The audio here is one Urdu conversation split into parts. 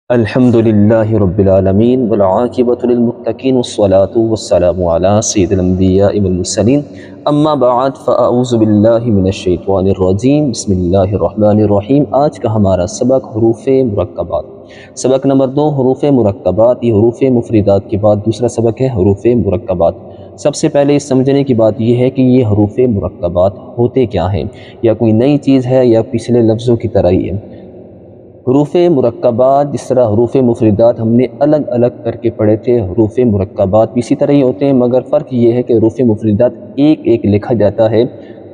الحمد للہ رب العالمین والعاقبۃ للمتقین والصلاة والسلام علی سید الانبیاء والمرسلین اما بعد فاعوذ باللہ من الشیطان الرجیم بسم اللہ الرحمن الرحیم۔ آج کا ہمارا سبق حروف مرکبات، سبق نمبر 2 حروف مرکبات۔ یہ حروف مفردات کے بعد دوسرا سبق ہے حروف مرکبات۔ سب سے پہلے سمجھنے کی بات یہ ہے کہ یہ حروف مرکبات ہوتے کیا ہیں، یا کوئی نئی چیز ہے یا پچھلے لفظوں کی طرح ہی ہے۔ حروف مرکبات جس طرح حروف مفردات ہم نے الگ الگ کر کے پڑھے تھے، حروف مرکبات بھی اسی طرح ہی ہوتے ہیں، مگر فرق یہ ہے کہ حروف مفردات ایک ایک لکھا جاتا ہے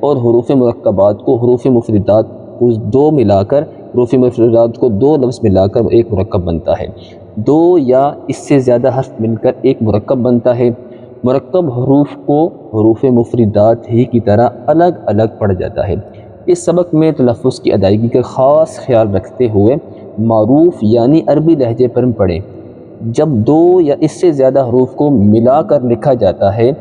اور حروف مرکبات کو حروف مفردات کو دو ملا کر حروف مفردات کو دو لفظ ملا کر ایک مرکب بنتا ہے، دو یا اس سے زیادہ حرف مل کر ایک مرکب بنتا ہے۔ مرکب حروف کو حروف مفردات ہی کی طرح الگ الگ پڑھ جاتا ہے۔ اس سبق میں تلفظ کی ادائیگی کا خاص خیال رکھتے ہوئے معروف یعنی عربی لہجے پر پڑھیں۔ جب دو یا اس سے زیادہ حروف کو ملا کر لکھا جاتا ہے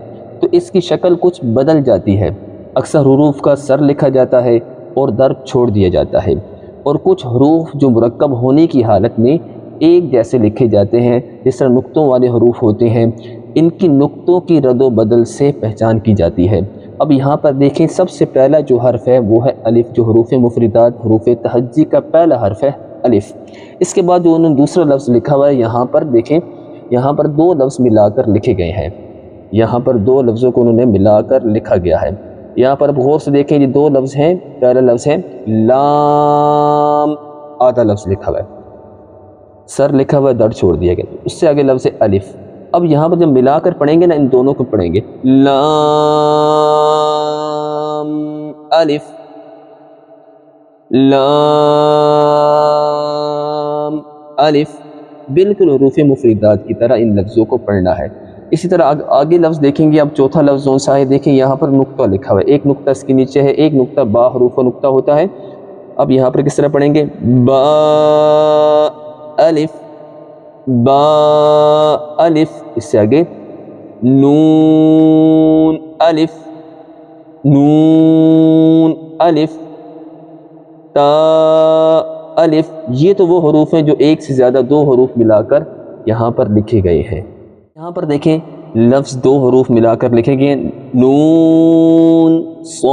تو اس کی شکل کچھ بدل جاتی ہے۔ اکثر حروف کا سر لکھا جاتا ہے اور درب چھوڑ دیا جاتا ہے، اور کچھ حروف جو مرکب ہونے کی حالت میں ایک جیسے لکھے جاتے ہیں، جس طرح نقطوں والے حروف ہوتے ہیں، ان کی نقطوں کی رد و بدل سے پہچان کی جاتی ہے۔ اب یہاں پر دیکھیں، سب سے پہلا جو حرف ہے وہ ہے الف، جو حروف مفردات حروف تہجی کا پہلا حرف ہے الف۔ اس کے بعد جو انہوں نے دوسرا لفظ لکھا ہوا ہے، یہاں پر دیکھیں، یہاں پر دو لفظ ملا کر لکھے گئے ہیں، یہاں پر دو لفظوں کو انہوں نے ملا کر لکھا گیا ہے۔ یہاں پر اب غور سے دیکھیں، یہ دو لفظ ہیں، پہلا لفظ ہے لام، آدھا لفظ لکھا ہوا ہے، سر لکھا ہوا ہے، در چھوڑ دیا گیا، اس سے آگے لفظ ہے الف۔ اب یہاں پر جب ملا کر پڑھیں گے نا، ان دونوں کو پڑھیں گے لام الف، لام الف، بالکل حروف مفردات کی طرح ان لفظوں کو پڑھنا ہے۔ اسی طرح آگے لفظ دیکھیں گے، اب چوتھا لفظ کون سا ہے، دیکھیں یہاں پر نقطہ لکھا ہوا ہے، ایک نقطہ اس کے نیچے ہے، ایک نقطہ با حروف کا نقطہ ہوتا ہے۔ اب یہاں پر کس طرح پڑھیں گے، با الف، با الف، اس سے آگے نون الف، نون الف، تا الف۔ یہ تو وہ حروف ہیں جو ایک سے زیادہ دو حروف ملا کر یہاں پر لکھے گئے ہیں۔ یہاں پر دیکھیں، لفظ دو حروف ملا کر لکھے گئے، نون صاد،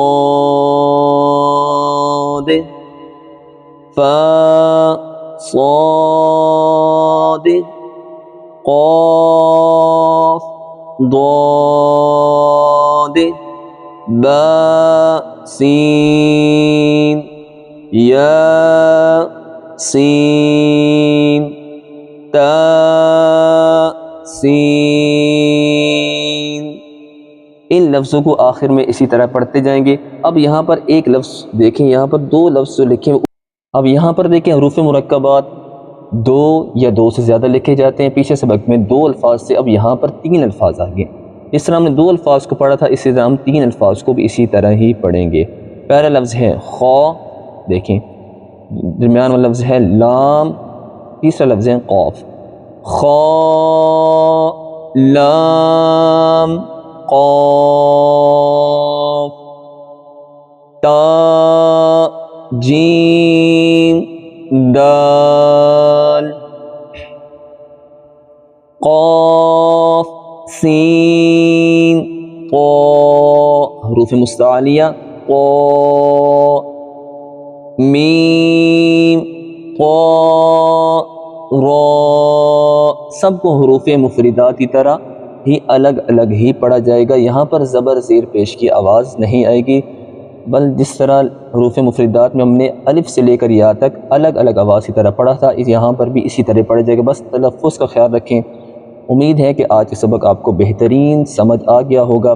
فا صاد، قاف ضاد، با سین، یا سین، تا سین۔ ان لفظوں کو آخر میں اسی طرح پڑھتے جائیں گے۔ اب یہاں پر ایک لفظ دیکھیں، یہاں پر دو لفظ جو لکھے، اب یہاں پر دیکھیں حروف مرکبات دو یا دو سے زیادہ لکھے جاتے ہیں۔ پیچھے سبق میں دو الفاظ سے اب یہاں پر تین الفاظ آ گئے۔ جس طرح ہم نے دو الفاظ کو پڑھا تھا، اسی طرح ہم تین الفاظ کو بھی اسی طرح ہی پڑھیں گے۔ پہلا لفظ ہے خا، دیکھیں درمیان والا لفظ ہے لام، تیسرا لفظ ہے قاف، خا لام قاف، تا جیم دال، قاف سین قا، حروف مستعلیہ، قا میم قا را، سب کو حروف مفردات کی طرح ہی الگ الگ ہی پڑھا جائے گا۔ یہاں پر زبر زیر پیش کی آواز نہیں آئے گی، بل جس طرح حروف مفردات میں ہم نے الف سے لے کر یا تک الگ الگ آواز کی طرح پڑھا تھا، یہاں پر بھی اسی طرح پڑھا جائے گا، بس تلفظ کا خیال رکھیں۔ امید ہے کہ آج کے سبق آپ کو بہترین سمجھ آ گیا ہوگا۔